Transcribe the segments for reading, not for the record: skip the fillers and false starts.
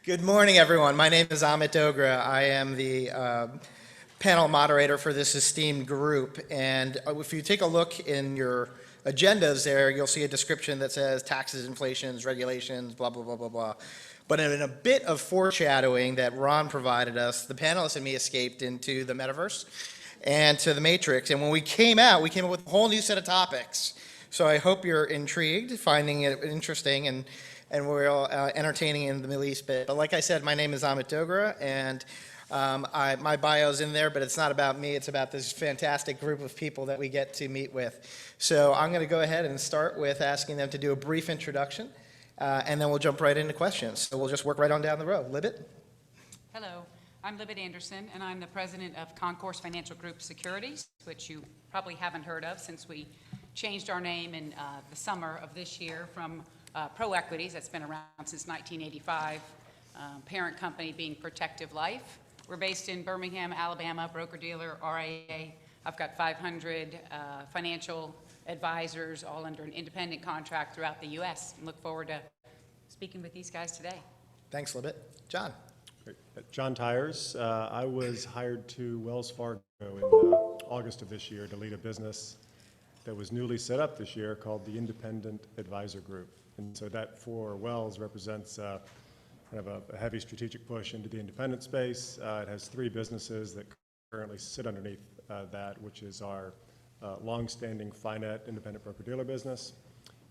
Good morning, everyone. My name is Amit Dogra. I am the panel moderator for this esteemed group. And if you take a look in your agendas there, you'll see a description that says taxes, inflations, regulations, blah, blah, blah, blah, blah. But in a bit of foreshadowing that Ron provided us, the panelists and me escaped into the metaverse and to the Matrix. And when we came up with a whole new set of topics. So I hope you're intrigued, finding it interesting, and we're all entertaining in the least bit. But like I said, my name is Amit Dogra, and my bio's in there, but it's not about me. It's about this fantastic group of people that we get to meet with. So I'm going to go ahead and start with asking them to do a brief introduction, and then we'll jump right into questions. So we'll just work right on down the road. Libet? Hello, I'm Libet Anderson, and I'm the president of Concourse Financial Group Securities, which you probably haven't heard of since we changed our name in the summer of this year from Pro Equities, that's been around since 1985, parent company being Protective Life. We're based in Birmingham, Alabama, broker-dealer, RIA. I've got 500 financial advisors, all under an independent contract throughout the U.S. and look forward to speaking with these guys today. Thanks, Libet. John? John Tyers. I was hired to Wells Fargo in August of this year to lead a business that was newly set up this year called the Independent Advisor Group. And so that for Wells represents kind of a heavy strategic push into the independent space. It has three businesses that currently sit underneath that, which is our long-standing FINET independent broker-dealer business.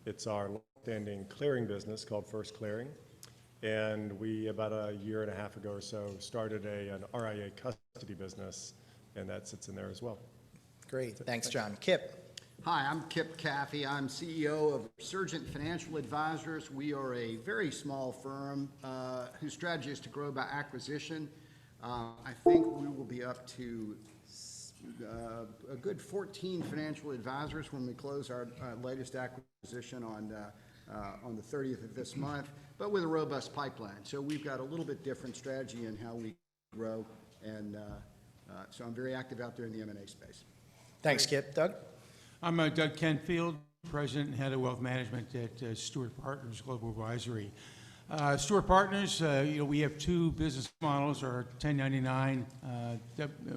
It's our long-standing clearing business called First Clearing. And we, about a year and a half ago or so, started an RIA custody business, and that sits in there as well. Great. Thanks, John. Kip? Hi, I'm Kip Caffey. I'm CEO of Resurgent Financial Advisors. We are a very small firm whose strategy is to grow by acquisition. I think we will be up to a good 14 financial advisors when we close our latest acquisition on the 30th of this month, but with a robust pipeline. So we've got a little bit different strategy in how we grow, and so I'm very active out there in the M&A space. Thanks, Kip. Doug? I'm Doug Kentfield, President and Head of Wealth Management at Steward Partners Global Advisory. Steward Partners, we have two business models, our 1099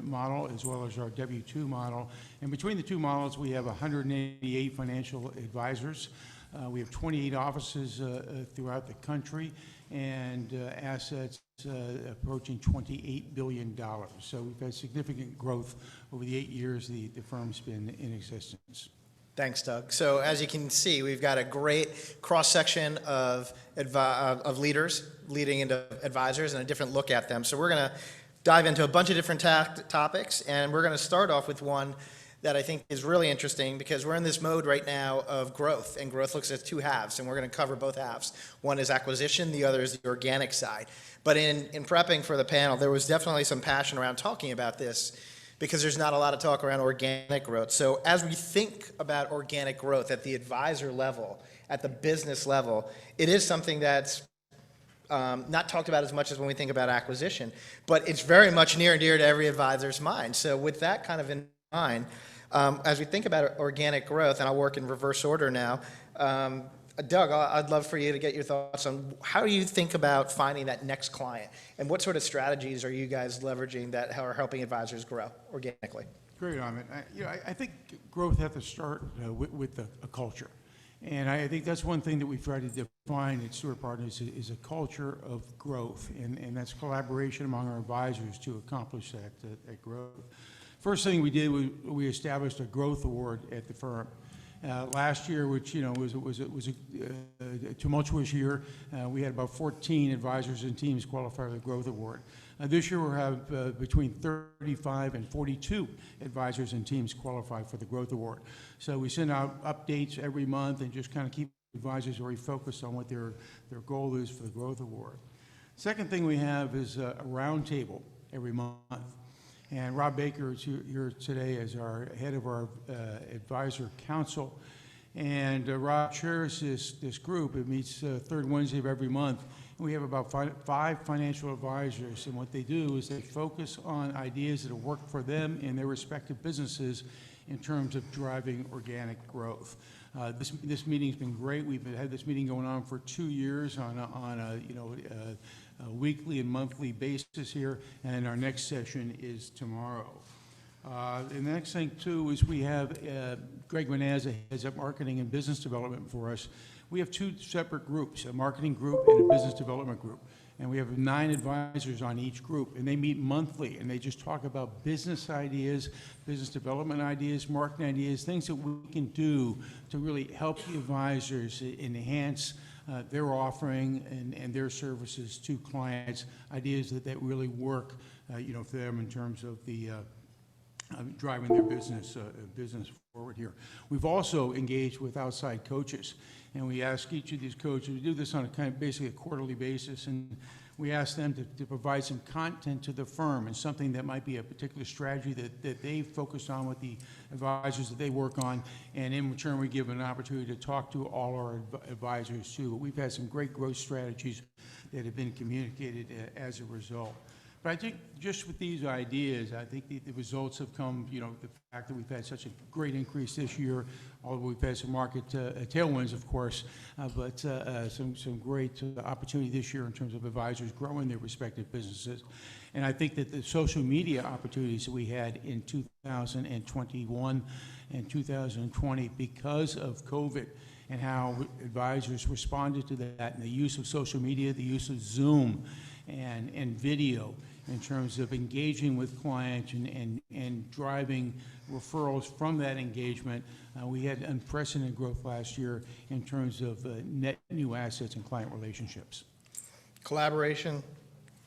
model as well as our W-2 model. And between the two models, we have 188 financial advisors. We have 28 offices throughout the country and assets approaching $28 billion. So we've had significant growth over the 8 years the firm's been in existence. Thanks, Doug. So as you can see, we've got a great cross-section of leaders leading into advisors and a different look at them. So we're going to dive into a bunch of different topics, and we're going to start off with one that I think is really interesting because we're in this mode right now of growth, and growth looks at two halves, and we're going to cover both halves. One is acquisition, the other is the organic side. But in prepping for the panel, there was definitely some passion around talking about this because there's not a lot of talk around organic growth. So as we think about organic growth at the advisor level, at the business level, it is something that's not talked about as much as when we think about acquisition, but it's very much near and dear to every advisor's mind. So with that kind of in mind, as we think about organic growth, and I'll work in reverse order now, Doug, I'd love for you to get your thoughts on how you think about finding that next client, and what sort of strategies are you guys leveraging that are helping advisors grow organically? Great, Amit. I think growth has to start with a culture. And I think that's one thing that we've tried to define at Steward Partners is a culture of growth, and that's collaboration among our advisors to accomplish that growth. First thing we did, we established a growth award at the firm. Last year, which was a tumultuous year, we had about 14 advisors and teams qualify for the growth award. This year, we'll have between 35 and 42 advisors and teams qualify for the growth award. So we send out updates every month and just kind of keep advisors very focused on what their goal is for the growth award. Second thing we have is a roundtable every month. And Rob Baker is here today as our head of our advisor council. And Rob chairs this group. It meets third Wednesday of every month. And we have about five financial advisors. And what they do is they focus on ideas that work for them in their respective businesses in terms of driving organic growth. This meeting's been great. We've had this meeting going on for 2 years on weekly and monthly basis here, and our next session is tomorrow. And the next thing, too, is we have Greg Manazza heads up marketing and business development for us. We have two separate groups, a marketing group and a business development group. And we have 9 advisors on each group, and they meet monthly, and they just talk about business ideas, business development ideas, marketing ideas, things that we can do to really help the advisors enhance their offering and their services to clients, ideas that really work, for them in terms of the driving their business forward here. We've also engaged with outside coaches, and we ask each of these coaches, we do this on a kind of basically a quarterly basis, and we ask them to provide some content to the firm and something that might be a particular strategy that they focus on with the advisors that they work on, and in return we give an opportunity to talk to all our advisors too. But we've had some great growth strategies that have been communicated as a result. But I think just with these ideas, I think the results have come, the fact that we've had such a great increase this year, although we've had some market tailwinds, of course, but some great opportunity this year in terms of advisors growing their respective businesses. And I think that the social media opportunities that we had in 2021 and 2020 because of COVID and how advisors responded to that and the use of social media, the use of Zoom and video, in terms of engaging with clients and driving referrals from that engagement. We had unprecedented growth last year in terms of net new assets and client relationships. Collaboration,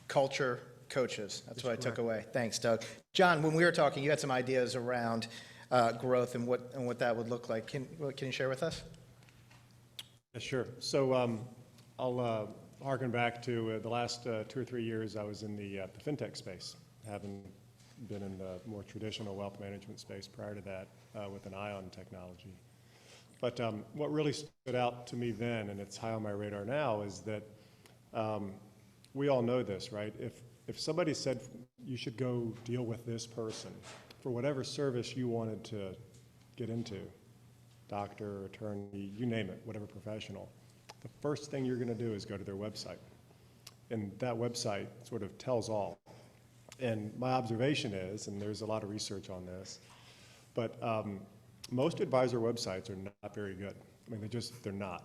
culture, coaches. That's what I took away. Thanks, Doug. John, when we were talking, you had some ideas around growth and what that would look like. Can you share with us? Yeah, sure. So I'll harken back to the last 2 or 3 years I was in the fintech space, having been in the more traditional wealth management space prior to that with an eye on technology. But what really stood out to me then, and it's high on my radar now, is that we all know this, right? If somebody said you should go deal with this person for whatever service you wanted to get into, doctor, attorney, you name it, whatever professional, the first thing you're going to do is go to their website. And that website sort of tells all. And my observation is, and there's a lot of research on this, but most advisor websites are not very good. I mean, they're not.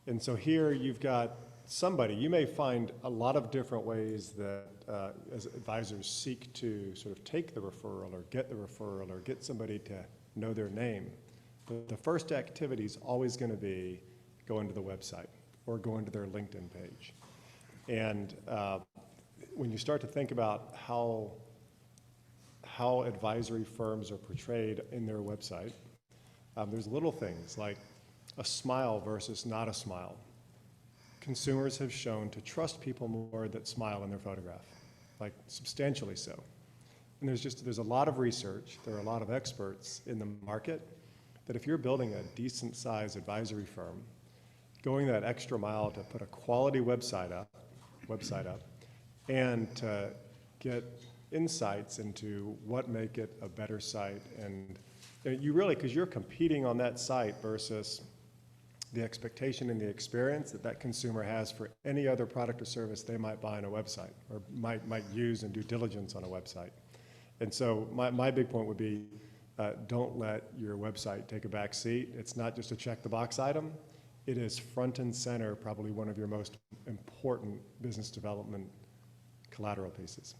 And so here you've got somebody, you may find a lot of different ways that as advisors seek to sort of take the referral or get somebody to know their name. But the first activity is always going to be go into the website or go into their LinkedIn page. And when you start to think about how advisory firms are portrayed in their website, there's little things like a smile versus not a smile. Consumers have shown to trust people more that smile in their photograph, like substantially so. And there's a lot of research, there are a lot of experts in the market that if you're building a decent sized advisory firm, going that extra mile to put a quality website up, and to get insights into what make it a better site. And you really, because you're competing on that site versus the expectation and the experience that consumer has for any other product or service they might buy on a website or might use and due diligence on a website. And so my big point would be don't let your website take a back seat. It's not just a check the box item. It is front and center, probably one of your most important business development collateral pieces.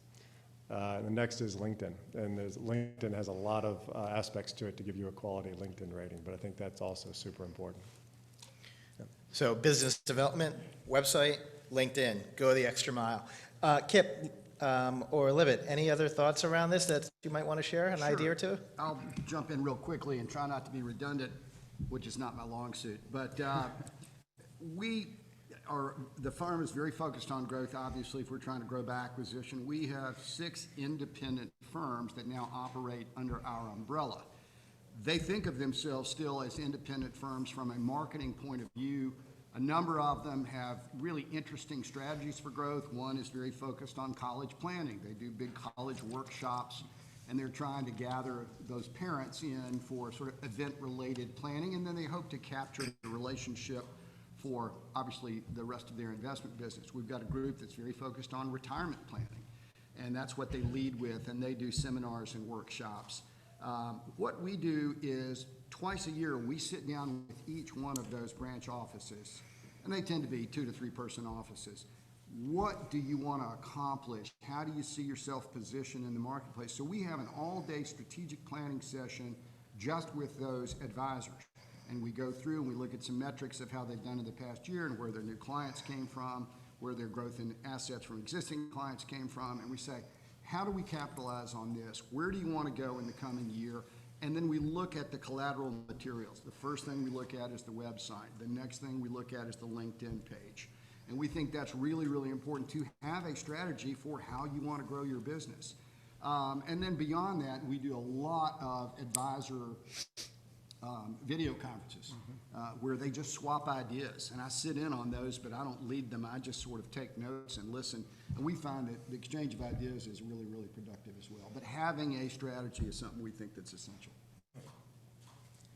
And the next is LinkedIn. And LinkedIn has a lot of aspects to it to give you a quality LinkedIn rating, but I think that's also super important. So business development, website, LinkedIn, go the extra mile. Kip or Libet, any other thoughts around this that you might want to share, an idea or two? I'll jump in real quickly and try not to be redundant, which is not my long suit. But the firm is very focused on growth, obviously, if we're trying to grow by acquisition. We have 6 independent firms that now operate under our umbrella. They think of themselves still as independent firms from a marketing point of view. A number of them have really interesting strategies for growth. One is very focused on college planning. They do big college workshops, and they're trying to gather those parents in for sort of event-related planning, and then they hope to capture the relationship for, obviously, the rest of their investment business. We've got a group that's very focused on retirement planning, and that's what they lead with, and they do seminars and workshops. What we do is twice a year, we sit down with each one of those branch offices, and they tend to be 2 to 3 person offices. What do you want to accomplish? How do you see yourself positioned in the marketplace? So we have an all-day strategic planning session just with those advisors. And we go through and we look at some metrics of how they've done in the past year and where their new clients came from, where their growth in assets from existing clients came from, and we say, how do we capitalize on this? Where do you want to go in the coming year? And then we look at the collateral materials. The first thing we look at is the website. The next thing we look at is the LinkedIn page. And we think that's really, really important to have a strategy for how you want to grow your business. And then beyond that, we do a lot of advisor video conferences where they just swap ideas. And I sit in on those, but I don't lead them. I just sort of take notes and listen. And we find that the exchange of ideas is really, really productive as well. But having a strategy is something we think that's essential.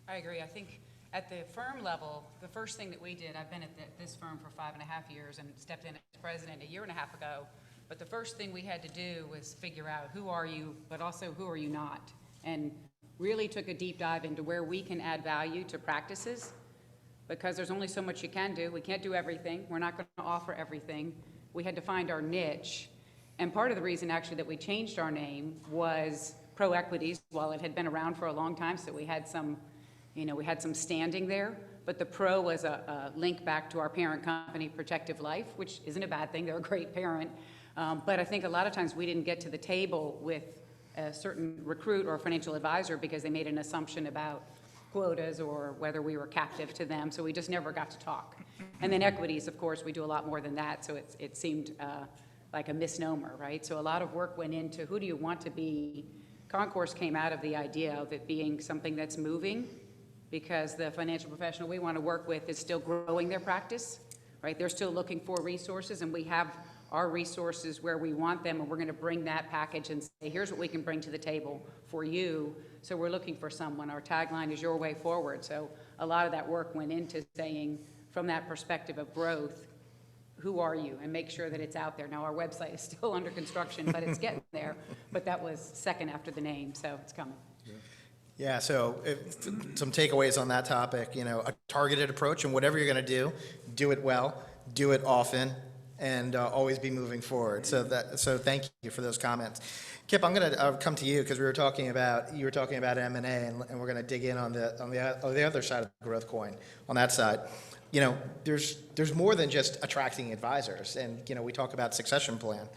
I agree. I think at the firm level, the first thing that we did, I've been at this firm for 5.5 years and stepped in as president 1.5 years ago. But the first thing we had to do was figure out who are you, but also who are you not? And really took a deep dive into where we can add value to practices, because there's only so much you can do. We can't do everything. We're not going to offer everything. We had to find our niche. And part of the reason actually that we changed our name was Pro Equities. While it had been around for a long time, so we had some, we had some standing there. But the Pro was a link back to our parent company, Protective Life, which isn't a bad thing. They're a great parent. But I think a lot of times we didn't get to the table with a certain recruit or financial advisor because they made an assumption about quotas or whether we were captive to them, so we just never got to talk. And then equities, of course, we do a lot more than that, so it seemed like a misnomer, right? So a lot of work went into who do you want to be. Concourse came out of the idea of it being something that's moving, because the financial professional we want to work with is still growing their practice, right? They're still looking for resources, and we have our resources where we want them, and we're going to bring that package and say, here's what we can bring to the table for you. So we're looking for someone. Our tagline is your way forward. So a lot of that work went into saying, from that perspective of growth, who are you? And make sure that it's out there. Now, our website is still under construction, but it's getting there. But that was second after the name, so it's coming. Yeah, so some takeaways on that topic, a targeted approach, and whatever you're going to do it well, do it often, and always be moving forward. So thank you for those comments. Kip, I'm going to come to you because you were talking about M&A, and we're going to dig in on the other side of the growth coin, on that side. There's more than just attracting advisors, and we talk about succession plan.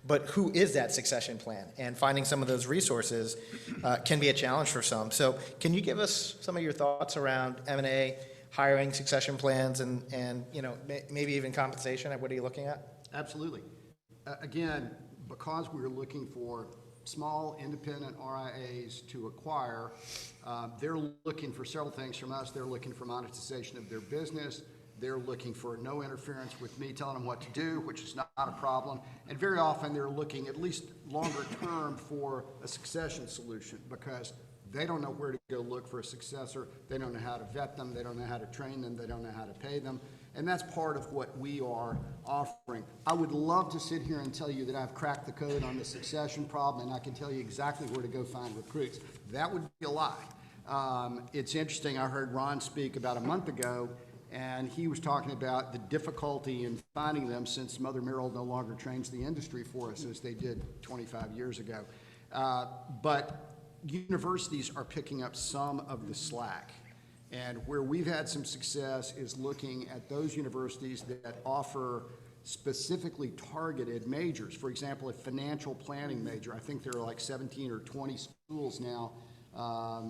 But who is that succession plan? And finding some of those resources can be a challenge for some. So can you give us some of your thoughts around M&A, hiring, succession plans, and maybe even compensation? What are you looking at? Absolutely. Again, because we're looking for small independent RIAs to acquire, they're looking for several things from us. They're looking for monetization of their business. They're looking for no interference with me telling them what to do, which is not a problem. And very often they're looking, at least longer term, for a succession solution, because they don't know where to go look for a successor. They don't know how to vet them. They don't know how to train them. They don't know how to pay them. And that's part of what we are offering. I would love to sit here and tell you that I've cracked the code on the succession problem and I can tell you exactly where to go find recruits. That would be a lie. It's interesting. I heard Ron speak about a month ago, and he was talking about the difficulty in finding them since Mother Merrill no longer trains the industry for us as they did 25 years ago. But universities are picking up some of the slack. And where we've had some success is looking at those universities that offer specifically targeted majors. For example, a financial planning major. I think there are like 17 or 20 schools now,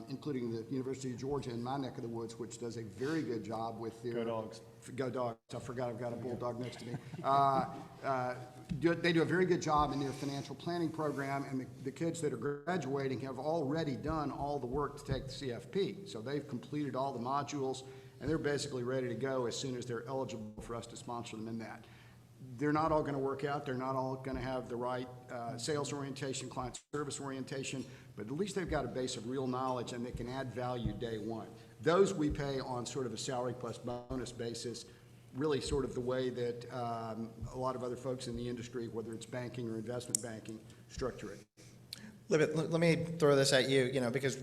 including the University of Georgia in my neck of the woods, which does a very good job with their— Go Dogs. Go Dogs. I forgot I've got a bulldog next to me. They do a very good job in their financial planning program, and the kids that are graduating have already done all the work to take the CFP. So they've completed all the modules, and they're basically ready to go as soon as they're eligible for us to sponsor them in that. They're not all going to work out. They're not all going to have the right sales orientation, client service orientation, but at least they've got a base of real knowledge and they can add value day one. Those we pay on sort of a salary plus bonus basis. really sort of the way that a lot of other folks in the industry, whether it's banking or investment banking, structure it. Libet, let me throw this at you, because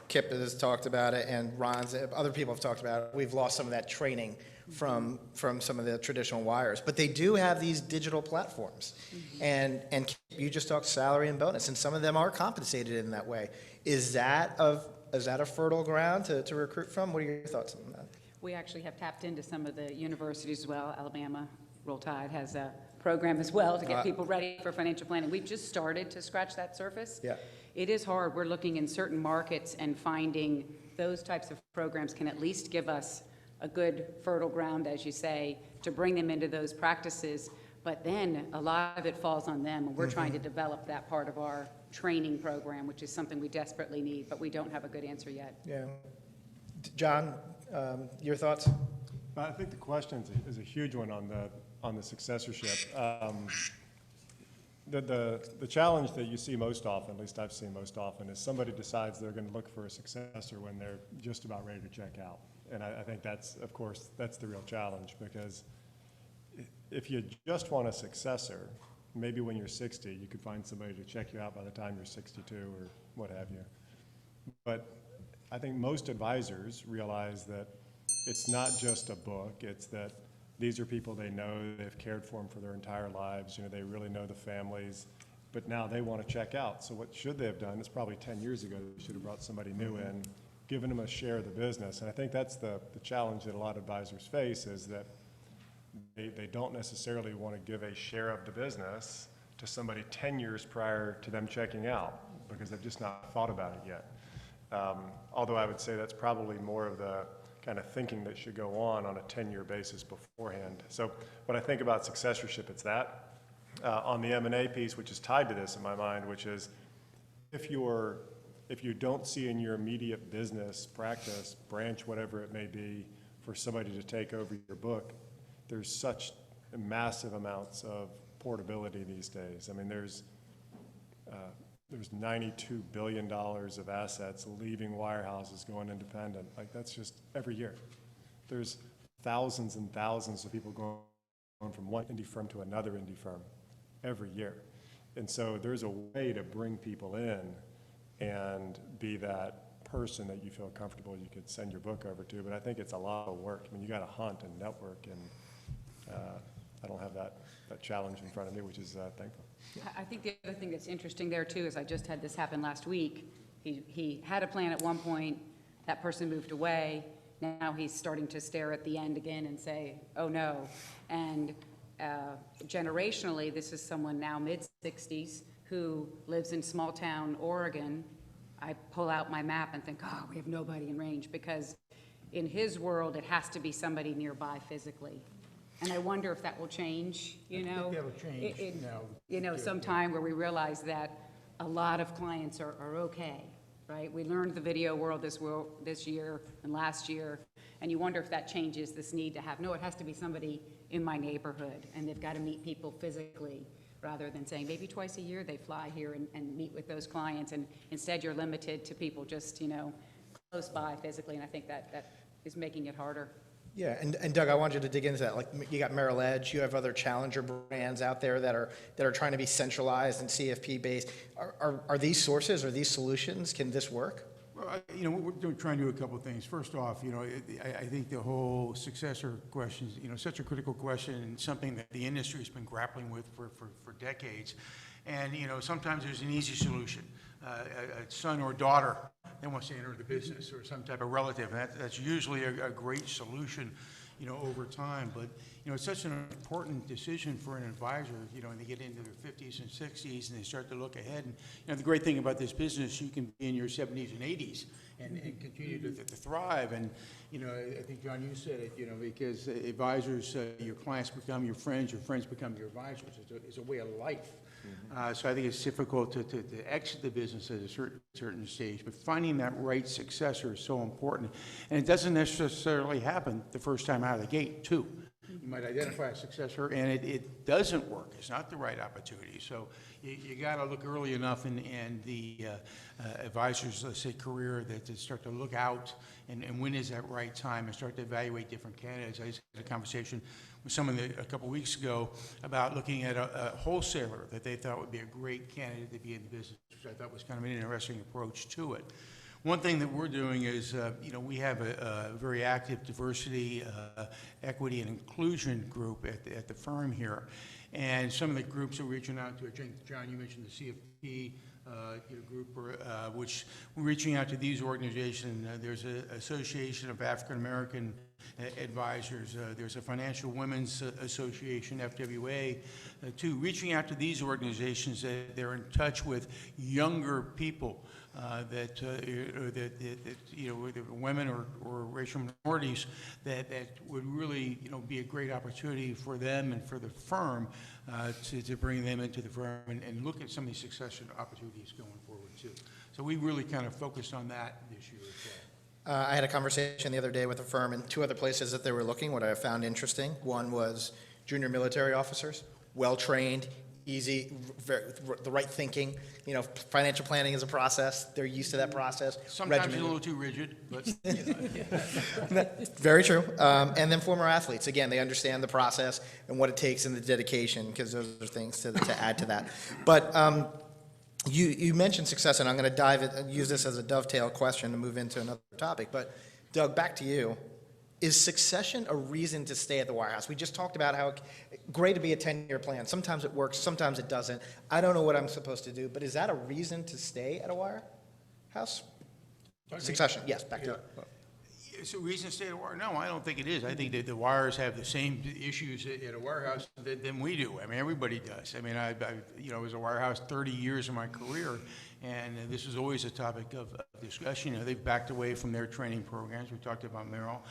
Kip has talked about it and Ron's, other people have talked about it. We've lost some of that training from some of the traditional wires, but they do have these digital platforms. And Kip, you just talked salary and bonus, and some of them are compensated in that way. Is that a fertile ground to recruit from? What are your thoughts on that? We actually have tapped into some of the universities as well. Alabama, Roll Tide has a program as well to get people ready for financial planning. We've just started to scratch that surface. Yeah. It is hard. We're looking in certain markets and finding those types of programs can at least give us a good fertile ground, as you say, to bring them into those practices. But then a lot of it falls on them, and we're trying to develop that part of our training program, which is something we desperately need, but we don't have a good answer yet. Yeah. John, your thoughts? I think the question is a huge one on the successorship. The challenge that you see most often, at least I've seen most often, is somebody decides they're going to look for a successor when they're just about ready to check out. And I think that's the real challenge, because if you just want a successor, maybe when you're 60, you could find somebody to check you out by the time you're 62 or what have you. But I think most advisors realize that it's not just a book, it's that these are people they know, they've cared for them for their entire lives, they really know the families, but now they want to check out. So what should they have done? It's probably 10 years ago, they should have brought somebody new in, given them a share of the business. And I think that's the challenge that a lot of advisors face, is that they don't necessarily want to give a share of the business to somebody 10 years prior to them checking out, because they've just not thought about it yet. Although I would say that's probably more of the kind of thinking that should go on a 10-year basis beforehand. So when I think about successorship, it's that. On the M&A piece, which is tied to this in my mind, which is if you don't see in your immediate business, practice, branch, whatever it may be, for somebody to take over your book, there's such massive amounts of portability these days. I mean, there's $92 billion of assets leaving wirehouses going independent. Like, that's just every year. There's thousands and thousands of people going from one indie firm to another indie firm every year. And so there's a way to bring people in and be that person that you feel comfortable you could send your book over to. But I think it's a lot of work. I mean, you got to hunt and network, and I don't have that challenge in front of me, which is thankful. I think the other thing that's interesting there too is I just had this happen last week. He had a plan at one point, that person moved away. Now he's starting to stare at the end again and say, oh no. And generationally, this is someone now mid-60s who lives in small town Oregon. I pull out my map and think, oh, we have nobody in range, because in his world, it has to be somebody nearby physically. And I wonder if that will change, I think that'll change now. sometime where we realize that a lot of clients are okay, right? We learned the video world this year and last year, and you wonder if that changes this need to have, no, it has to be somebody in my neighborhood, and they've got to meet people physically, rather than saying maybe twice a year they fly here and meet with those clients, and instead you're limited to people just, close by physically, and I think that is making it harder. Yeah, and Doug, I want you to dig into that. Like, you got Merrill Edge, you have other challenger brands out there that are trying to be centralized and CFP based. Are these sources, are these solutions? Can this work? Well, we're trying to do a couple of things. First off, I think the whole successor question is, such a critical question, and something that the industry has been grappling with for decades. And, sometimes there's an easy solution. A son or daughter that wants to enter the business, or some type of relative. And that's usually a great solution, over time. But, it's such an important decision for an advisor, and they get into their 50s and 60s and they start to look ahead. And, the great thing about this business, you can be in your 70s and 80s and continue to thrive. And, I think, John, you said it, because advisors, your clients become your friends become your advisors. It's a way of life. So I think it's difficult to exit the business at a certain stage, but finding that right successor is so important. And it doesn't necessarily happen the first time out of the gate, too. You might identify a successor, and it doesn't work. It's not the right opportunity. So you got to look early enough in the advisor's, let's say, career that to start to look out and when is that right time and start to evaluate different candidates. I just had a conversation with someone a couple weeks ago about looking at a wholesaler that they thought would be a great candidate to be in the business, which I thought was kind of an interesting approach to it. One thing that we're doing is, we have a very active diversity, equity, and inclusion group at the firm here. And some of the groups are reaching out to, I think, John, you mentioned the CFP group, which we're reaching out to these organizations. There's an Association of African American Advisors. There's a Financial Women's Association, FWA, too. Reaching out to these organizations that they're in touch with younger people that women or racial minorities that would really be a great opportunity for them and for the firm to bring them into the firm and look at some of these succession opportunities going forward too. So we really kind of focused on that this year as well. I had a conversation the other day with a firm in two other places that they were looking. What I found interesting, one was junior military officers, well-trained, easy, the right thinking. Financial planning is a process. They're used to that process. Sometimes Regimented. a little too rigid, but Very true. And then former athletes. Again, they understand the process and what it takes and the dedication, because those are things to add to that. But you mentioned success, and I'm going to use this as a dovetail question to move into another topic. But Doug, back to you. Is succession a reason to stay at the wirehouse? We just talked about how great to be a 10-year plan. Sometimes it works, sometimes it doesn't. I don't know what I'm supposed to do, but is that a reason to stay at a wirehouse? Succession, yes, back to you. it's a reason to stay at a wire. No, I don't think it is. I think that the wires have the same issues at a wirehouse than we do. I mean, everybody does. I mean, I was a wirehouse 30 years of my career, and this is always a topic of discussion. They've backed away from their training programs. We talked about Merrill.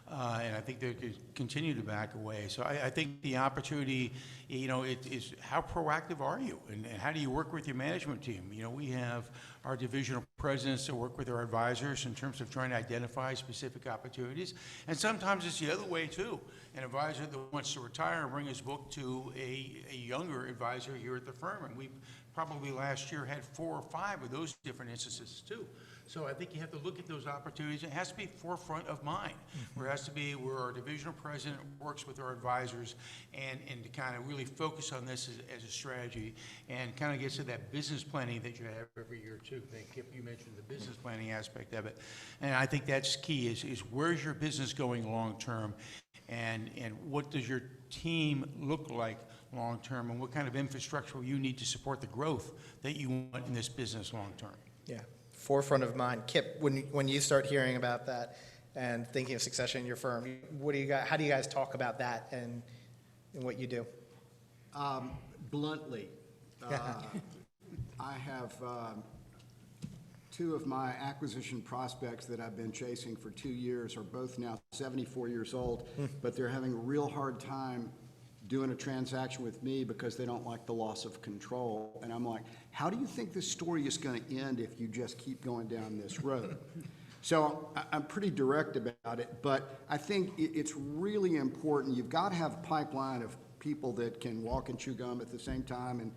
And I think they could continue to back away. So I think the opportunity, it is how proactive are you, and how do you work with your management team? We have our divisional presidents that work with our advisors in terms of trying to identify specific opportunities. And sometimes it's the other way too. An advisor that wants to retire and bring his book to a younger advisor here at the firm. And we probably last year had 4 or 5 of those different instances too. So I think you have to look at those opportunities. It has to be forefront of mind. Where it has to be where our divisional president works with our advisors and to kind of really focus on this as a strategy and kind of gets to that business planning that you have every year too. I think Kip, you mentioned the business planning aspect of it. And I think that's key is where's your business going long term and what does your team look like long term and what kind of infrastructure will you need to support the growth that you want in this business long term. Yeah. Forefront of mind. Kip, when you start hearing about that and thinking of succession in your firm, how do you guys talk about that and what you do? Bluntly, I have 2 of my acquisition prospects that I've been chasing for 2 years are both now 74 years old, but they're having a real hard time doing a transaction with me because they don't like the loss of control. And I'm like, how do you think this story is going to end if you just keep going down this road? So I'm pretty direct about it, but I think it's really important. You've got to have a pipeline of people that can walk and chew gum at the same time, and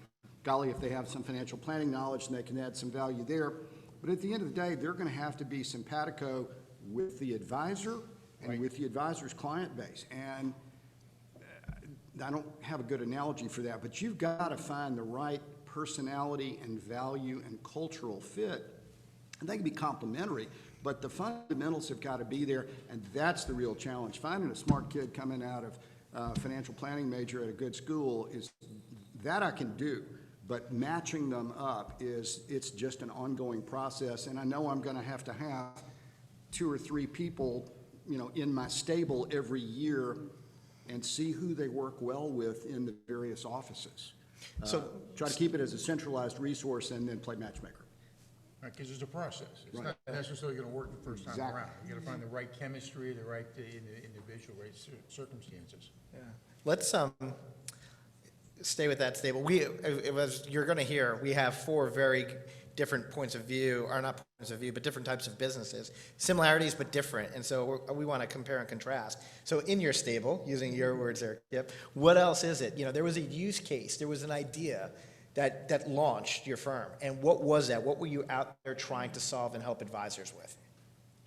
golly, if they have some financial planning knowledge, then they can add some value there. But at the end of the day, they're going to have to be simpatico with the advisor and with the advisor's client base. And I don't have a good analogy for that, but you've got to find the right personality and value and cultural fit. And they can be complementary, but the fundamentals have got to be there, and that's the real challenge. Finding a smart kid coming out of financial planning major at a good school is that I can do, but matching them up it's just an ongoing process. And I know I'm going to have 2 or 3 people, in my stable every year and see who they work well with in the various offices. So try to keep it as a centralized resource and then play matchmaker. Right, because it's a process. It's Right. not necessarily going to work the first time Exactly. around. You got to find the right chemistry, the right individual, right circumstances. Yeah. Let's stay with that stable. You're going to hear, we have 4 very different points of view, or not points of view, but different types of businesses. Similarities, but different. And so we want to compare and contrast. So in your stable, using your words there, Kip, what else is it? There was a use case, there was an idea that launched your firm. And what was that? What were you out there trying to solve and help advisors with?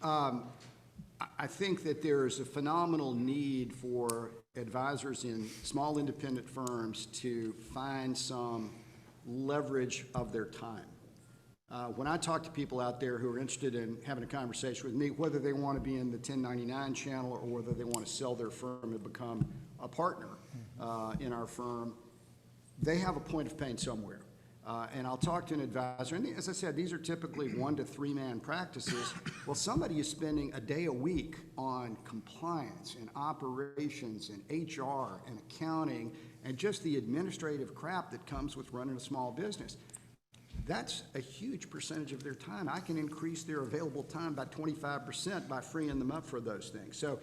I think that there is a phenomenal need for advisors in small independent firms to find some leverage of their time. When I talk to people out there who are interested in having a conversation with me, whether they want to be in the 1099 channel or whether they want to sell their firm and become a partner in our firm, they have a point of pain somewhere. And I'll talk to an advisor, and as I said, these are typically 1 to 3 man practices. Well, somebody is spending a day a week on compliance and operations and HR and accounting and just the administrative crap that comes with running a small business. That's a huge percentage of their time. I can increase their available time by 25% by freeing them up for those things. So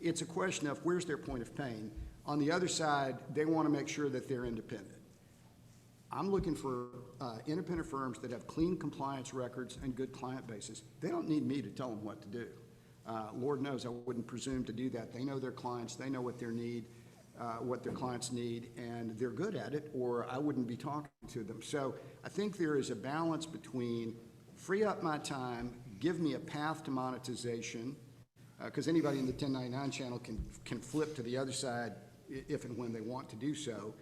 it's a question of where's their point of pain. On the other side, they want to make sure that they're independent. I'm looking for independent firms that have clean compliance records and good client bases. They don't need me to tell them what to do. Lord knows I wouldn't presume to do that. They know their clients, they know what their clients need, and they're good at it, or I wouldn't be talking to them. So I think there is a balance between free up my time, give me a path to monetization, because anybody in the 1099 channel can flip to the other side if and when they want to do so.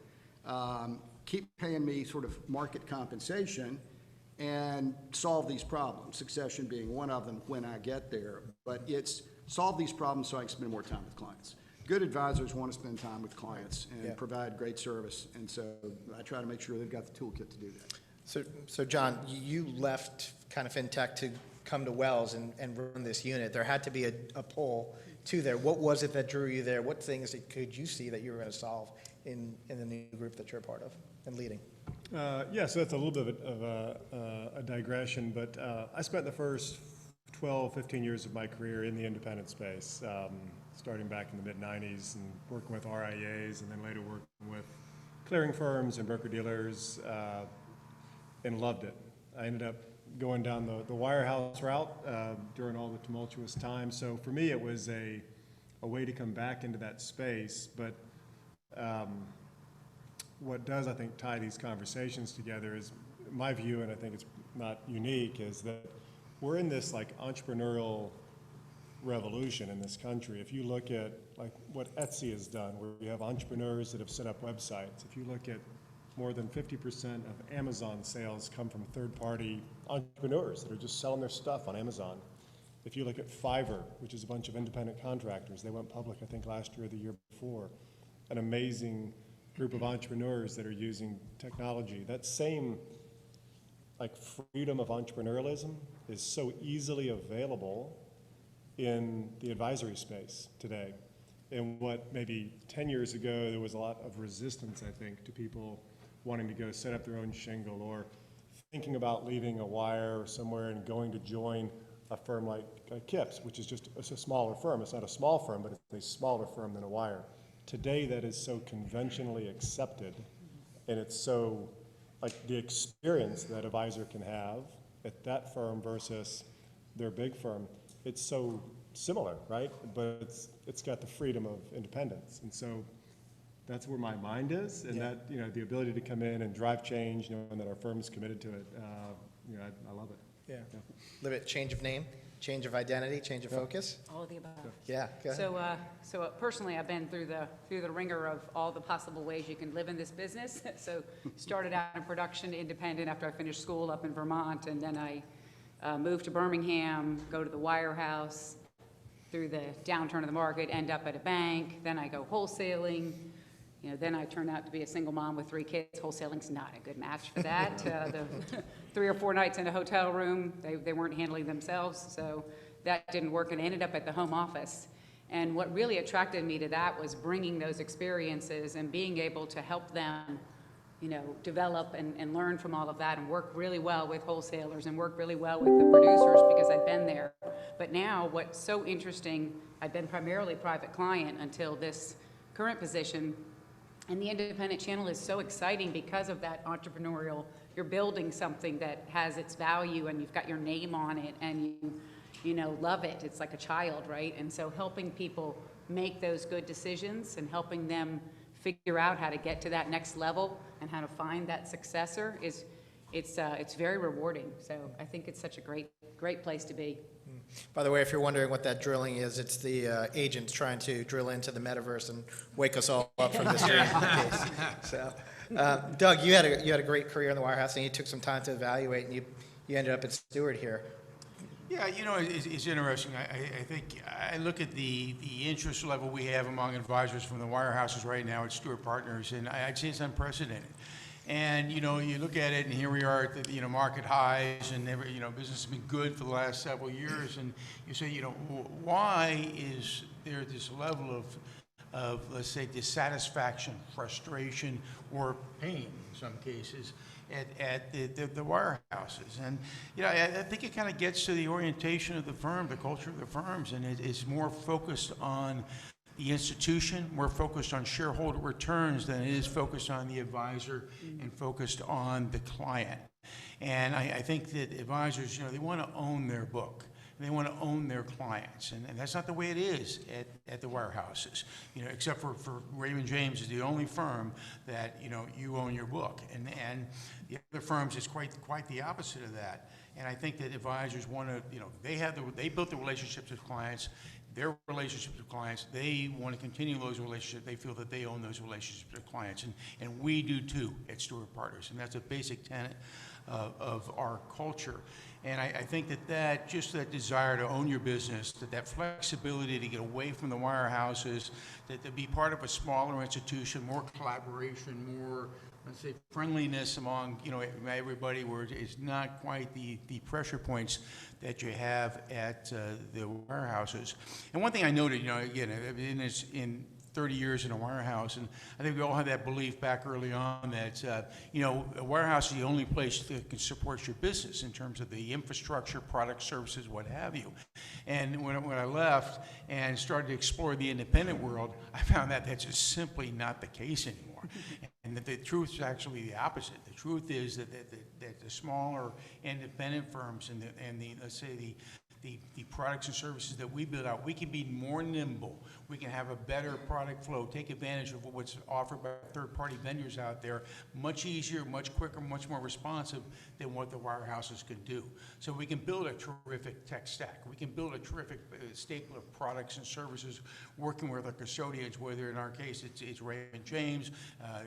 Keep paying me sort of market compensation and solve these problems, succession being one of them when I get there. But it's solve these problems so I can spend more time with clients. Good advisors want to spend time with clients and provide great service, and so I try to make sure they've got the toolkit to do that. So John, you left kind of FinTech to come to Wells and run this unit. There had to be a pull to there. What was it that drew you there? What things could you see that you were going to solve in the new group that you're a part of and leading? Yeah, so that's a little bit of a digression, but I spent the first 12, 15 years of my career in the independent space, starting back in the mid-90s and working with RIAs and then later working with clearing firms and broker-dealers, and loved it. I ended up going down the wirehouse route during all the tumultuous times. So for me, it was a way to come back into that space, but what does, I think, tie these conversations together is my view, and I think it's not unique, is that we're in this like entrepreneurial revolution in this country. If you look at like what Etsy has done, where you have entrepreneurs that have set up websites, if you look at more than 50% of Amazon sales come from third-party entrepreneurs that are just selling their stuff on Amazon. If you look at Fiverr, which is a bunch of independent contractors, they went public, I think, last year or the year before, an amazing group of entrepreneurs that are using technology. That same like freedom of entrepreneurialism is so easily available in the advisory space today. And what maybe 10 years ago, there was a lot of resistance, I think, to people wanting to go set up their own shingle or thinking about leaving a wire or somewhere and going to join a firm like Kip's, which is just it's a smaller firm. It's not a small firm, but it's a smaller firm than a wire. Today, that is so conventionally accepted, and it's so like the experience that advisor can have at that firm versus their big firm, it's so similar, right? But it's got the freedom of independence, and so that's where my mind is, and that the ability to come in and drive change, and that our firm is committed to it. I love it. Yeah. Libet, change of name, change of identity, change of focus. All of the above. Yeah. Go ahead. So personally, I've been through the ringer of all the possible ways you can live in this business. So started out in production, independent after I finished school up in Vermont, and then I moved to Birmingham, go to the wirehouse through the downturn of the market, end up at a bank. Then I go wholesaling. Then I turn out to be a single mom with 3 kids. Wholesaling's not a good match for that. The 3 or 4 nights in a hotel room, they weren't handling themselves, so that didn't work, and I ended up at the home office. And what really attracted me to that was bringing those experiences and being able to help them, develop and learn from all of that and work really well with wholesalers and work really well with the producers because I'd been there. But now what's so interesting, I've been primarily private client until this current position, And the independent channel is so exciting because of that entrepreneurial, you're building something that has its value and you've got your name on it and you know, love it. It's like a child, right? And so helping people make those good decisions and helping them figure out how to get to that next level and how to find that successor it's very rewarding. So I think it's such a great place to be. By the way, if you're wondering what that drilling is, it's the agents trying to drill into the metaverse and wake us all up from this dream. So, Doug, you had a great career in the wirehouse, and you took some time to evaluate, and you ended up at Steward here. Yeah, you know, it's interesting. I think I look at the interest level we have among advisors from the wirehouses right now at Steward Partners, and I'd say it's unprecedented. And, you know, you look at it, and here we are at the, you know, market highs, and you know, business has been good for the last several years, and you say, you know, why is there this level of let's say, dissatisfaction, frustration, or pain in some cases at the wirehouses? And, you know, I think it kind of gets to the orientation of the firm, the culture of the firms, and it's more focused on the institution, more focused on shareholder returns than it is focused on the advisor and focused on the client. And I think that advisors, you know, they want to own their book. They want to own their clients, and that's not the way it is at the wirehouses. You know, except for Raymond James is the only firm that, you know, you own your book, and the other firms is quite the opposite of that. And I think that advisors want to, you know, they built the relationships with clients. Their relationships with clients, they want to continue those relationships. They feel that they own those relationships with clients, and we do too at Steward Partners, and that's a basic tenet of our culture. And I think that just that desire to own your business, that flexibility to get away from the wirehouses, that to be part of a smaller institution, more collaboration, more, let's say, friendliness among, you know, everybody, where it's not quite the pressure points that you have at the wirehouses. And one thing I noted, you know, again, in 30 years in a wirehouse, and I think we all had that belief back early on that, you know, a wirehouse is the only place that can support your business in terms of the infrastructure, products, services, what have you. And when I left and started to explore the independent world, I found that that's just simply not the case anymore. And that the truth is actually the opposite. The truth is that the smaller independent firms and the let's say the products and services that we build out, we can be more nimble. We can have a better product flow, take advantage of what's offered by third-party vendors out there, much easier, much quicker, much more responsive than what the wirehouses can do. So we can build a terrific tech stack. We can build a terrific staple of products and services working with our custodians, whether in our case it's Raymond James,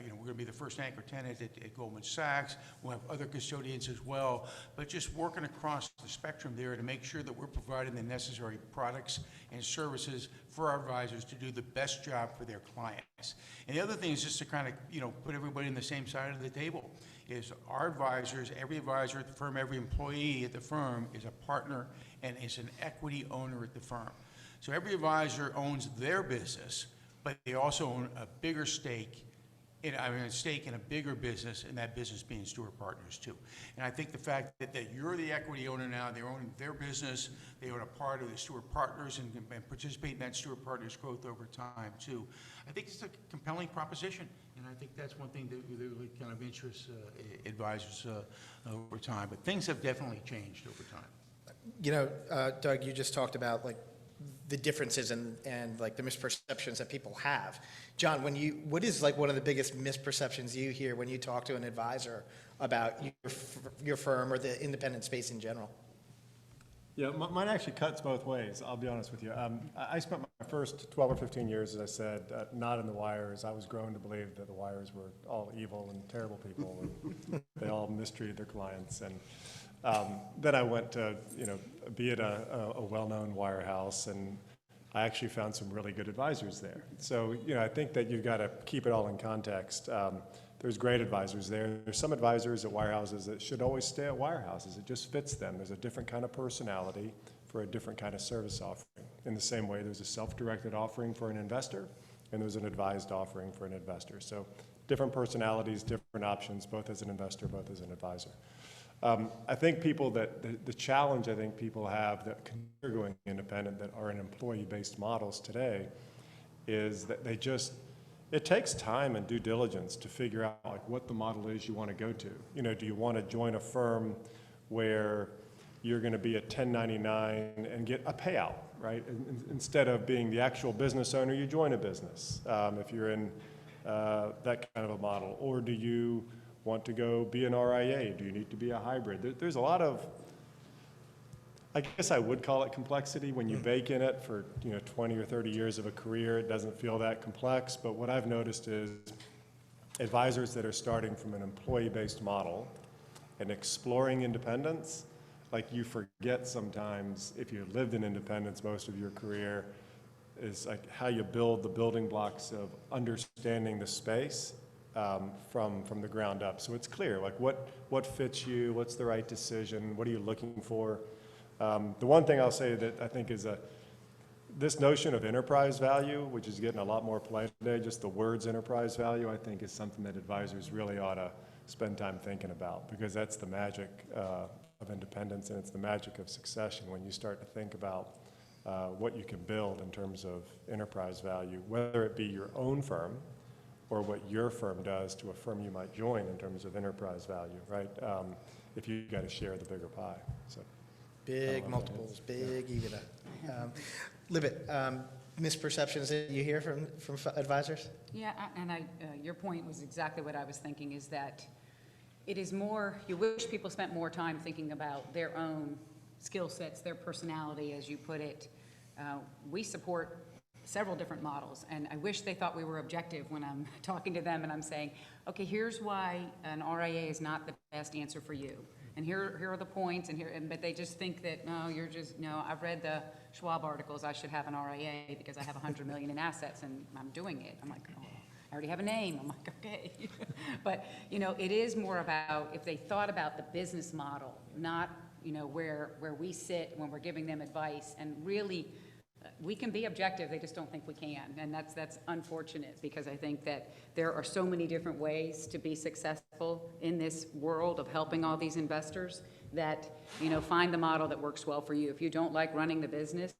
you know, we're going to be the first anchor tenant at Goldman Sachs. We'll have other custodians as well, but just working across the spectrum there to make sure that we're providing the necessary products and services for our advisors to do the best job for their clients. And the other thing is just to kind of, you know, put everybody on the same side of the table. Is our advisors, every advisor at the firm, every employee at the firm is a partner and is an equity owner at the firm. So every advisor owns their business, but they also own a bigger stake a stake in a bigger business, and that business being Steward Partners too. And I think the fact that you're the equity owner now, they own their business, they own a part of the Steward Partners and participate in that Steward Partners growth over time too. I think it's a compelling proposition, and I think that's one thing that really kind of interests advisors over time. But things have definitely changed over time. You know, Doug, you just talked about like the differences and like the misperceptions that people have. John, what is like one of the biggest misperceptions you hear when you talk to an advisor about your firm or the independent space in general? Yeah, mine actually cuts both ways, I'll be honest with you. I spent my first 12 or 15 years, as I said, not in the wires. I was grown to believe that the wires were all evil and terrible people, and they all mistreated their clients. And then I went to, you know, be at a well-known wirehouse, and I actually found some really good advisors there. So, you know, I think that you've got to keep it all in context. There's great advisors there. There's some advisors at wirehouses that should always stay at wirehouses. It just fits them. There's a different kind of personality for a different kind of service offering. In the same way, there's a self-directed offering for an investor, and there's an advised offering for an investor. So different personalities, different options, both as an investor, both as an advisor. I think the challenge I think people have that consider going independent that are in employee-based models today is that they just, it takes time and due diligence to figure out like what the model is you want to go to. You know, do you want to join a firm where you're going to be a 1099 and get a payout, right? Instead of being the actual business owner, you join a business if you're in that kind of a model. Or do you want to go be an RIA? Do you need to be a hybrid? There's a lot of, I guess I would call it complexity. When you bake in it for 20 or 30 years of a career, it doesn't feel that complex. But what I've noticed is advisors that are starting from an employee-based model and exploring independence, like you forget sometimes, if you lived in independence most of your career, is like how you build the building blocks of understanding the space from the ground up. So it's clear, like what fits you, what's the right decision, what are you looking for? The one thing I'll say that I think is this notion of enterprise value, which is getting a lot more play today, just the words enterprise value, I think is something that advisors really ought to spend time thinking about, because that's the magic of independence, and it's the magic of succession when you start to think about what you can build in terms of enterprise value, whether it be your own firm or what your firm does to a firm you might join in terms of enterprise value, right? If you got to share the bigger pie. So. Big multiples, big EBITDA. Libet, misperceptions that you hear from advisors? Yeah, your point was exactly what I was thinking, is that it is more, you wish people spent more time thinking about their own skill sets, their personality, as you put it. We support several different models, and I wish they thought we were objective when I'm talking to them and I'm saying, okay, here's why an RIA is not the best answer for you. And here are the points, but they just think that, no, I've read the Schwab articles, I should have an RIA because I have 100 million in assets and I'm doing it. I'm like, oh, I already have a name. I'm like, okay. But, it is more about if they thought about the business model, not, where we sit when we're giving them advice, and really, we can be objective, they just don't think we can, and that's unfortunate, because I think that there are so many different ways to be successful in this world of helping all these investors that, find the model that works well for you. If you don't like running the business,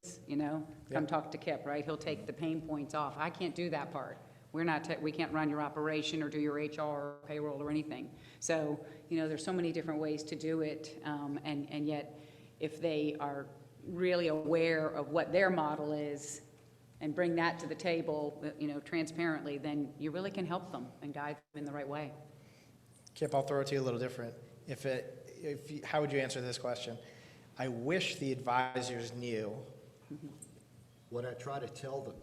come talk to Kip, right? He'll take the pain points off. I can't do that part. We can't run your operation or do your HR or payroll or anything. So, there's so many different ways to do it, and yet if they are really aware of what their model is and bring that to the table, transparently, then you really can help them and guide them in the right way. Kip, I'll throw it to you a little different. How would you answer this question? I wish the advisors knew. What I try to tell them.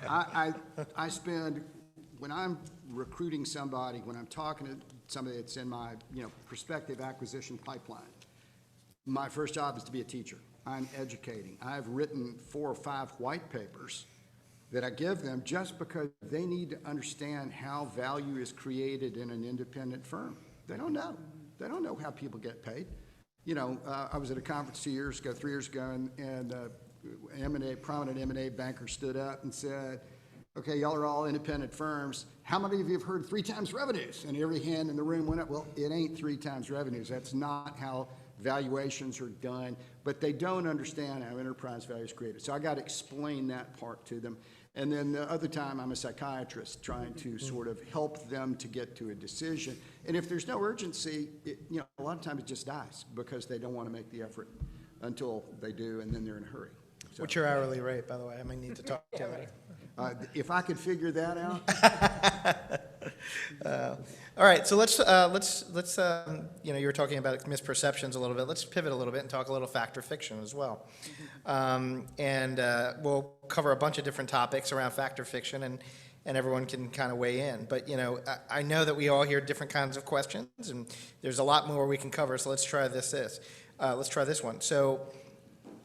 I spend, when I'm recruiting somebody, when I'm talking to somebody that's in my prospective acquisition pipeline, my first job is to be a teacher. I'm educating. I've written 4 or 5 white papers that I give them just because they need to understand how value is created in an independent firm. They don't know. They don't know how people get paid. I was at a conference 3 years ago, and prominent M&A banker stood up and said, okay, y'all are all independent firms. How many of you have heard 3 times revenues? And every hand in the room went up. Well, it ain't 3 times revenues. That's not how valuations are done, but they don't understand how enterprise value is created. So I got to explain that part to them. And then the other time, I'm a psychiatrist trying to sort of help them to get to a decision. And if there's no urgency, a lot of times it just dies because they don't want to make the effort until they do, and then they're in a hurry. So, What's your hourly rate, by the way? I might need to talk to you later. if I could figure that out. All right, so let's you were talking about misperceptions a little bit. Let's pivot a little bit and talk a little fact or fiction as well. We'll cover a bunch of different topics around fact or fiction, and everyone can kind of weigh in. But, I know that we all hear different kinds of questions, and there's a lot more we can cover, so let's try let's try this one. So,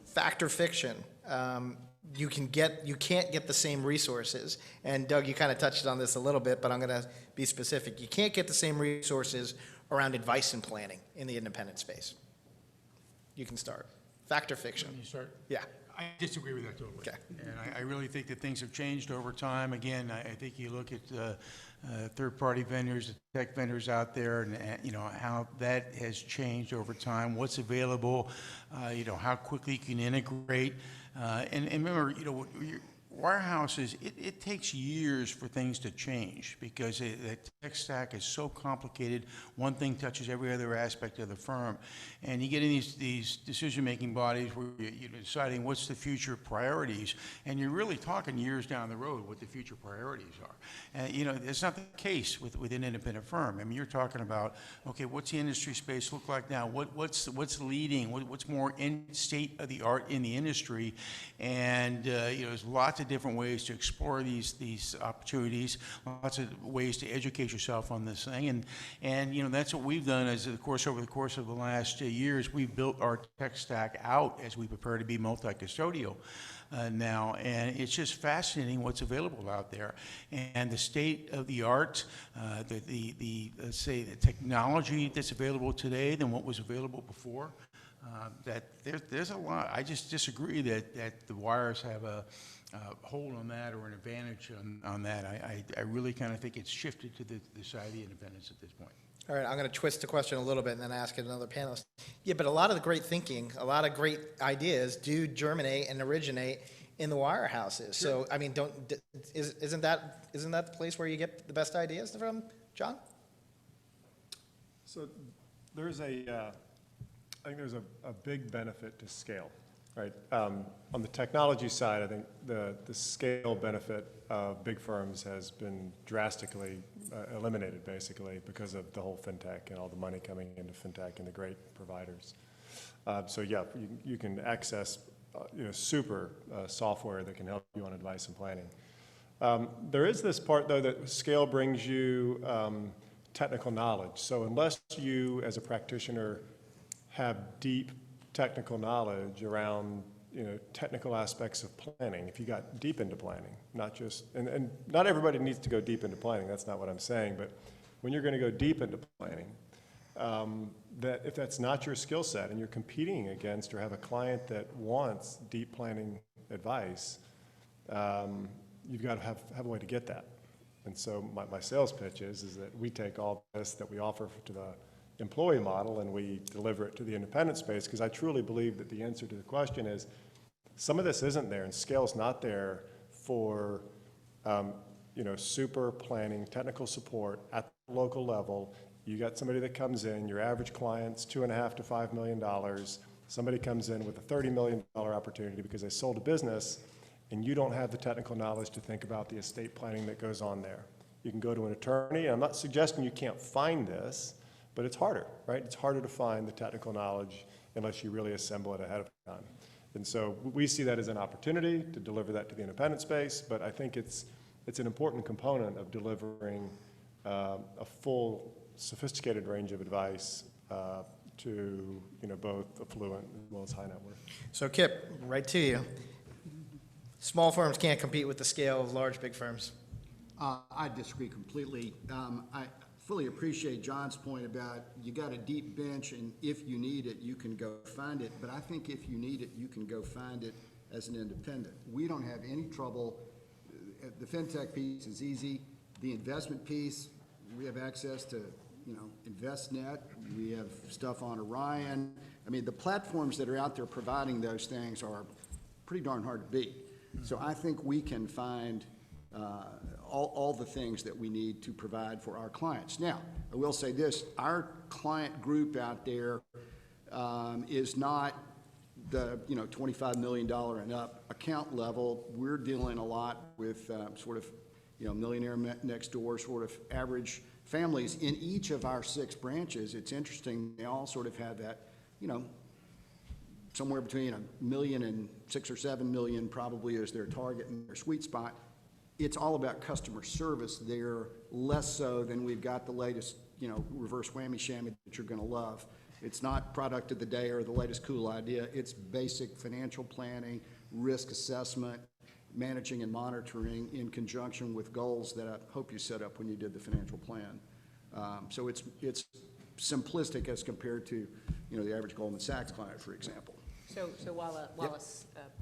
fact or fiction. You can't get the same resources. And Doug, you kind of touched on this a little bit, but I'm going to be specific. You can't get the same resources around advice and planning in the independent space. You can start. Fact or fiction? Can you start? Yeah. I disagree with that totally. Okay. And I really think that things have changed over time. Again, I think you look at third-party vendors, the tech vendors out there, and how that has changed over time. What's available? How quickly you can integrate. And remember, wirehouses, it takes years for things to change because the tech stack is so complicated. One thing touches every other aspect of the firm. And you get in these decision-making bodies where you're deciding what's the future priorities, and you're really talking years down the road what the future priorities are. And, it's not the case with an independent firm. I mean, you're talking about, okay, what's the industry space look like now? What's leading? What's more in state of the art in the industry? And, there's lots of different ways to explore these opportunities, lots of ways to educate yourself on this thing, and that's what we've done over the course of the last years. We've built our tech stack out as we prepare to be multi-custodial now, and it's just fascinating what's available out there, and the state of the art, let's say the technology that's available today than what was available before. That there's a lot. I just disagree that the wires have a hold on that or an advantage on that. I really kind of think it's shifted to the side of the independents at this point. All right, I'm going to twist the question a little bit and then ask it another panelist. Yeah, but a lot of the great thinking, a lot of great ideas do germinate and originate in the wirehouses. Sure. So, I mean, isn't that the place where you get the best ideas from, John? So there's I think there's a big benefit to scale, right? On the technology side, I think the scale benefit of big firms has been drastically eliminated, basically, because of the whole fintech and all the money coming into fintech and the great providers. So yeah, you can access super software that can help you on advice and planning. There is this part, though, that scale brings you technical knowledge. So unless you, as a practitioner, have deep technical knowledge around technical aspects of planning, if you got deep into planning, not just, and not everybody needs to go deep into planning, that's not what I'm saying, but when you're going to go deep into planning, that if that's not your skill set and you're competing against or have a client that wants deep planning advice, you've got to have a way to get that. And so my sales pitch is that we take all this that we offer to the employee model and we deliver it to the independent space, because I truly believe that the answer to the question is some of this isn't there and scale's not there for super planning, technical support at the local level. You got somebody that comes in, your average client's $2.5 to $5 million. Somebody comes in with a $30 million opportunity because they sold a business, and you don't have the technical knowledge to think about the estate planning that goes on there. You can go to an attorney, and I'm not suggesting you can't find this, but it's harder, right? It's harder to find the technical knowledge unless you really assemble it ahead of time. And so we see that as an opportunity to deliver that to the independent space, but I think it's an important component of delivering a full, sophisticated range of advice to both affluent as well as high net worth. So Kip, right to you. Small firms can't compete with the scale of large, big firms. I disagree completely. I fully appreciate John's point about you got a deep bench, and if you need it, you can go find it. But I think if you need it, you can go find it as an independent. We don't have any trouble. The fintech piece is easy. The investment piece, we have access to, InvestNet. We have stuff on Orion. I mean, the platforms that are out there providing those things are pretty darn hard to beat. So I think we can find all the things that we need to provide for our clients. Now, I will say this, our client group out there is not the $25 million and up account level. We're dealing a lot with millionaire next door sort of average families in each of our 6 branches. It's interesting, they all sort of have that, somewhere between $1 million and $6 or $7 million probably is their target and their sweet spot. It's all about customer service there, less so than we've got the latest, reverse whammy shammy that you're going to love. It's not product of the day or the latest cool idea. It's basic financial planning, risk assessment, managing and monitoring in conjunction with goals that I hope you set up when you did the financial plan. So it's simplistic as compared to, the average Goldman Sachs client, for example. So while a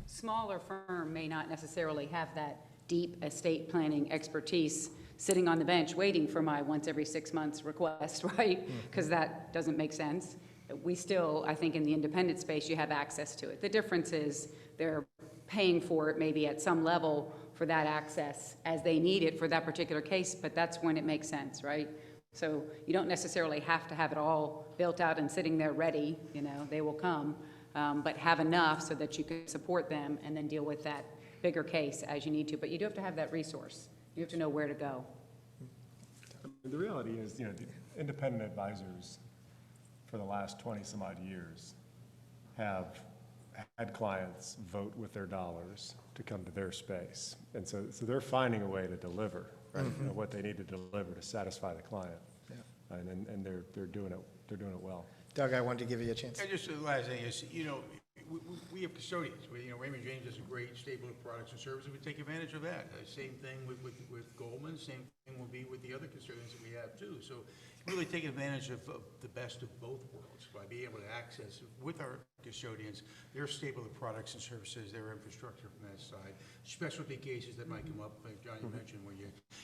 smaller firm may not necessarily have that deep estate planning expertise sitting on the bench waiting for my once every 6 months request, right? Because that doesn't make sense. We still, I think in the independent space, you have access to it. The difference is they're paying for it maybe at some level for that access as they need it for that particular case, but that's when it makes sense, right? So you don't necessarily have to have it all built out and sitting there ready, you know, they will come, but have enough so that you can support them and then deal with that bigger case as you need to. But you do have to have that resource. You have to know where to go. The reality is, you know, the independent advisors for the last 20 some odd years have had clients vote with their dollars to come to their space. And so they're finding a way to deliver, right, you know, what they need to deliver to satisfy the client. Yeah. And they're doing it well. Doug, I wanted to give you a chance. And just the last thing is, you know, we have custodians. You know, Raymond James is a great stable of products and services. We take advantage of that. Same thing with Goldman. Same thing will be with the other custodians that we have too. So really take advantage of the best of both worlds by being able to access with our custodians their stable of products and services, their infrastructure from that side. Specialty cases that might come up, like John, you mentioned, where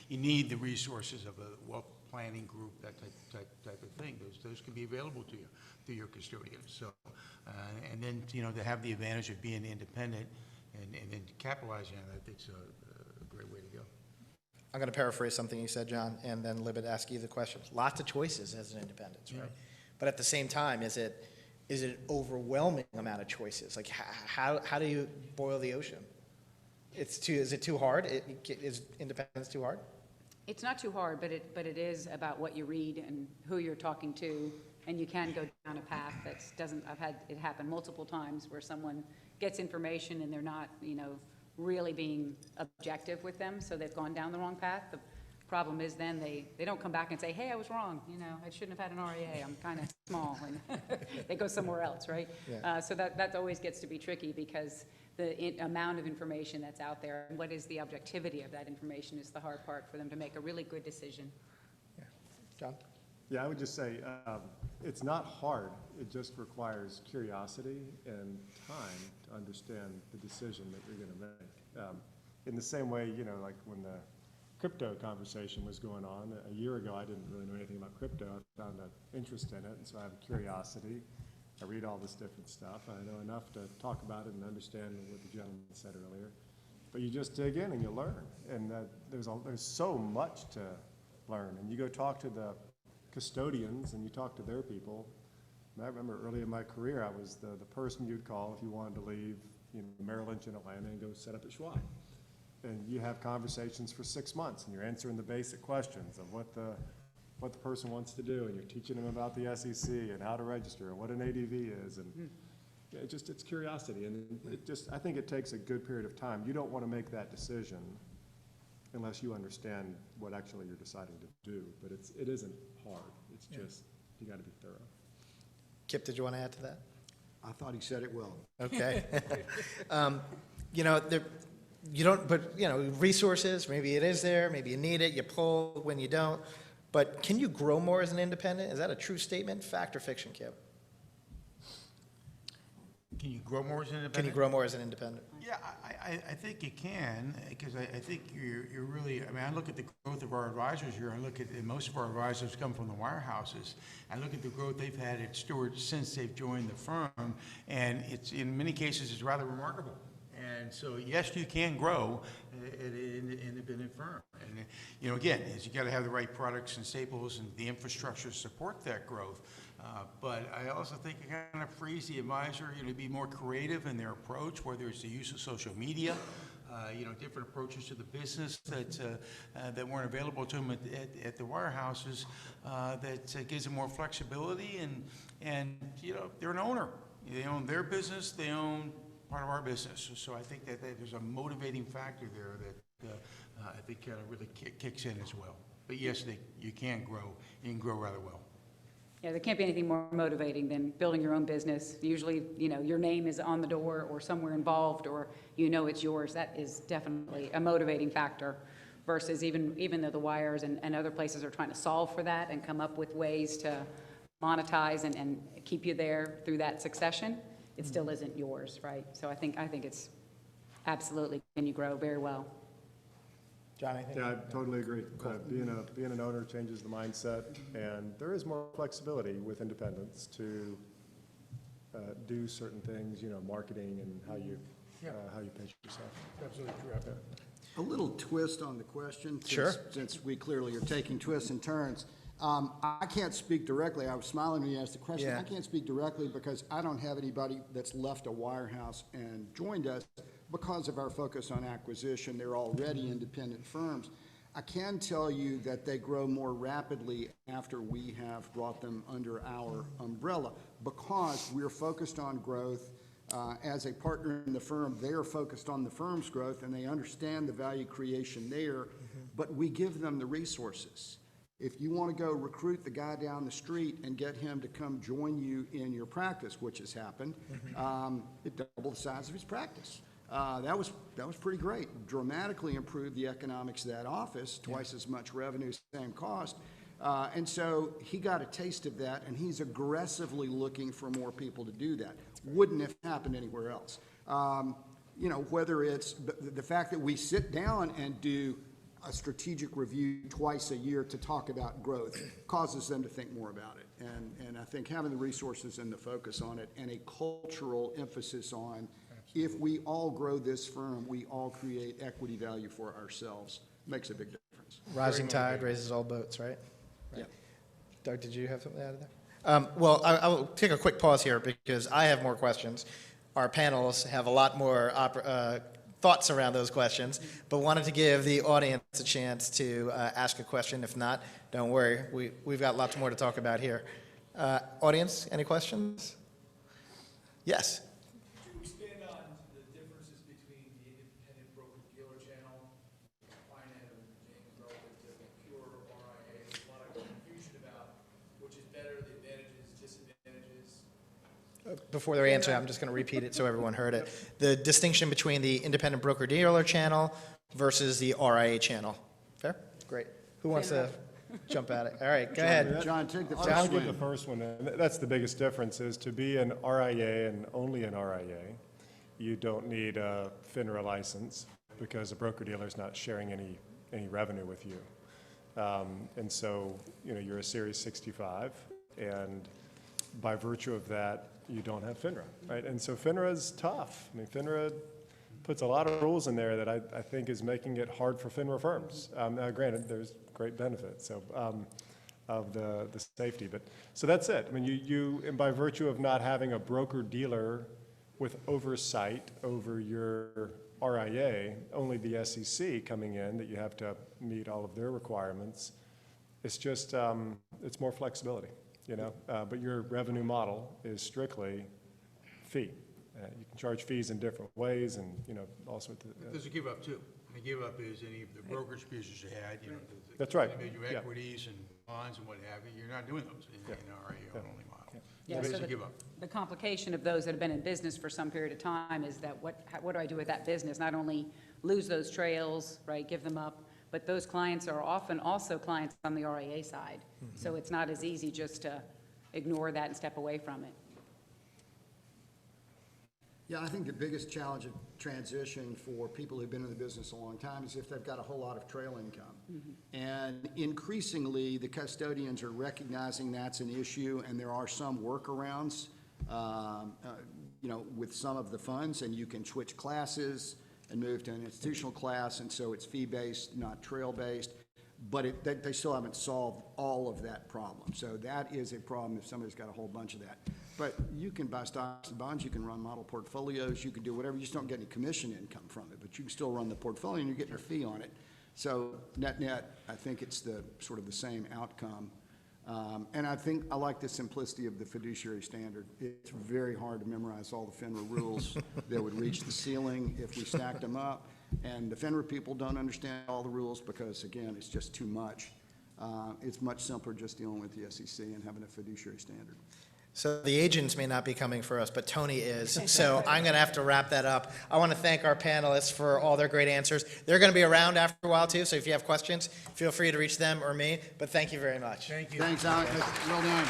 you need the resources of a wealth planning group, that type of thing. Those can be available to you through your custodians. So, and then, you know, to have the advantage of being independent and then capitalizing on that, I think it's a great way to go. I'm going to paraphrase something you said, John, and then Libet ask you the question. Lots of choices as an independent, right? But at the same time, is it an overwhelming amount of choices? Like, how do you boil the ocean? Is it too hard? Is independence too hard? It's not too hard, but it is about what you read and who you're talking to, and you can go down a path I've had it happen multiple times where someone gets information and they're not, you know, really being objective with them, so they've gone down the wrong path. The problem is then they don't come back and say, hey, I was wrong, you know, I shouldn't have had an REA, I'm kind of small, and they go somewhere else, right? Yeah. So that always gets to be tricky because the amount of information that's out there and what is the objectivity of that information is the hard part for them to make a really good decision. Yeah. John? Yeah, I would just say it's not hard. It just requires curiosity and time to understand the decision that you're going to make. In the same way, you know, like when the crypto conversation was going on, a year ago I didn't really know anything about crypto. I found an interest in it, and so I have a curiosity. I read all this different stuff. I know enough to talk about it and understand what the gentleman said earlier. But you just dig in and you learn, and there's so much to learn. And you go talk to the custodians and you talk to their people. And I remember early in my career, I was the person you'd call if you wanted to leave, you know, Merrill Lynch in Atlanta and go set up at Schwab. And you have conversations for 6 months, and you're answering the basic questions of what the person wants to do, and you're teaching them about the SEC and how to register and what an ADV is, and it's curiosity, and I think it takes a good period of time. You don't want to make that decision unless you understand what actually you're deciding to do, but it isn't hard. It's just, you got to be thorough. Kip, did you want to add to that? I thought he said it well. Okay. You know, you don't, but, you know, resources, maybe it is there, maybe you need it, you pull when you don't. But can you grow more as an independent? Is that a true statement, fact or fiction, Kip? Can you grow more as an independent? Can you grow more as an independent? Yeah, I think you can, because I think you're really, I mean, I look at the growth of our advisors here, I look at, and most of our advisors come from the wirehouses. I look at the growth they've had at Steward since they've joined the firm, and it's, in many cases, it's rather remarkable. And so, yes, you can grow in an independent firm. And, you know, again, is you got to have the right products and staples and the infrastructure to support that growth. But I also think it kind of frees the advisor, you know, to be more creative in their approach, whether it's the use of social media, you know, different approaches to the business that weren't available to them at the wirehouses, that gives them more flexibility. And you know, they're an owner. They own their business. They own part of our business. So I think that there's a motivating factor there that I think kind of really kicks in as well. But yes, you can grow. You can grow rather well. Yeah, there can't be anything more motivating than building your own business. Usually, you know, your name is on the door or somewhere involved, or you know it's yours. That is definitely a motivating factor versus even though the wires and other places are trying to solve for that and come up with ways to monetize and keep you there through that succession, it still isn't yours, right? So I think it's absolutely, can you grow very well. John, I think. Yeah, I totally agree. Being an owner changes the mindset, and there is more flexibility with independence to do certain things, you know, marketing and how you pitch yourself. Absolutely true. A little twist on the question. Sure. Since we clearly are taking twists and turns. I can't speak directly. I was smiling when you asked the question. Yeah. I can't speak directly because I don't have anybody that's left a wirehouse and joined us because of our focus on acquisition. They're already independent firms. I can tell you that they grow more rapidly after we have brought them under our umbrella because we're focused on growth. As a partner in the firm, they are focused on the firm's growth and they understand the value creation there, but we give them the resources. If you want to go recruit the guy down the street and get him to come join you in your practice, which has happened, it doubled the size of his practice. That was pretty great. Dramatically improved the economics of that office, twice as much revenue, same cost. And so he got a taste of that, and he's aggressively looking for more people to do that. Wouldn't have happened anywhere else. You know, whether it's the fact that we sit down and do a strategic review twice a year to talk about growth causes them to think more about it. And I think having the resources and the focus on it and a cultural emphasis on if we all grow this firm, we all create equity value for ourselves, makes a big difference. Rising tide raises all boats, right? Yeah. Doug, did you have something to add to that? Well, I will take a quick pause here because I have more questions. Our panelists have a lot more thoughts around those questions, but wanted to give the audience a chance to ask a question. If not, don't worry. We've got lots more to talk about here. Audience, any questions? Yes. To expand on the differences between the independent broker-dealer channel, finance and relative to the pure RIA, there's a lot of confusion about which is better, the advantages, disadvantages. Before they answer, I'm just going to repeat it so everyone heard it. The distinction between the independent broker-dealer channel versus the RIA channel. Fair? Great. Who wants to jump at it? All right, go ahead. John, take the I'll first give the one. first one. And that's the biggest difference is to be an RIA and only an RIA, you don't need a FINRA license because a broker-dealer is not sharing any revenue with you. And so, you know, you're a Series 65, and by virtue of that, you don't have FINRA, right? And so FINRA is tough. I mean, FINRA puts a lot of rules in there that I think is making it hard for FINRA firms. Now, granted, there's great benefits of the safety, but so that's it. I mean, and by virtue of not having a broker-dealer with oversight over your RIA, only the SEC coming in that you have to meet all of their requirements, it's just, it's more flexibility. You know, but your revenue model is strictly fee. You can charge fees in different ways, and you know, all sorts of. There's a give up too. And the give up is any of the brokerage business you had, you know. That's right. Individual Yeah. equities and bonds and what have you. You're not doing those in an RIA only model. Yeah, There's so a give up. the complication of those that have been in business for some period of time is that what do I do with that business? Not only lose those trails, right, give them up, but those clients are often also clients on the RIA side. So it's not as easy just to ignore that and step away from it. Yeah, I think the biggest challenge of transition for people who've been in the business a long time is if they've got a whole lot of trail income. And increasingly, the custodians are recognizing that's an issue, and there are some workarounds, you know, with some of the funds, and you can switch classes and move to an institutional class, and so it's fee-based, not trail-based. But they still haven't solved all of that problem. So that is a problem if somebody's got a whole bunch of that. But you can buy stocks and bonds, you can run model portfolios, you can do whatever, you just don't get any commission income from it, but you can still run the portfolio and you're getting your fee on it. So net, I think it's the sort of the same outcome. And I think I like the simplicity of the fiduciary standard. It's very hard to memorize all the FINRA rules that would reach the ceiling if we stacked them up. And the FINRA people don't understand all the rules because, again, it's just too much. It's much simpler just dealing with the SEC and having a fiduciary standard. So the agents may not be coming for us, but Tony is. So I'm going to have to wrap that up. I want to thank our panelists for all their great answers. They're going to be around after a while, too, so if you have questions, feel free to reach them or me. But thank you very much. Thank you. Thanks, Alex. Well done.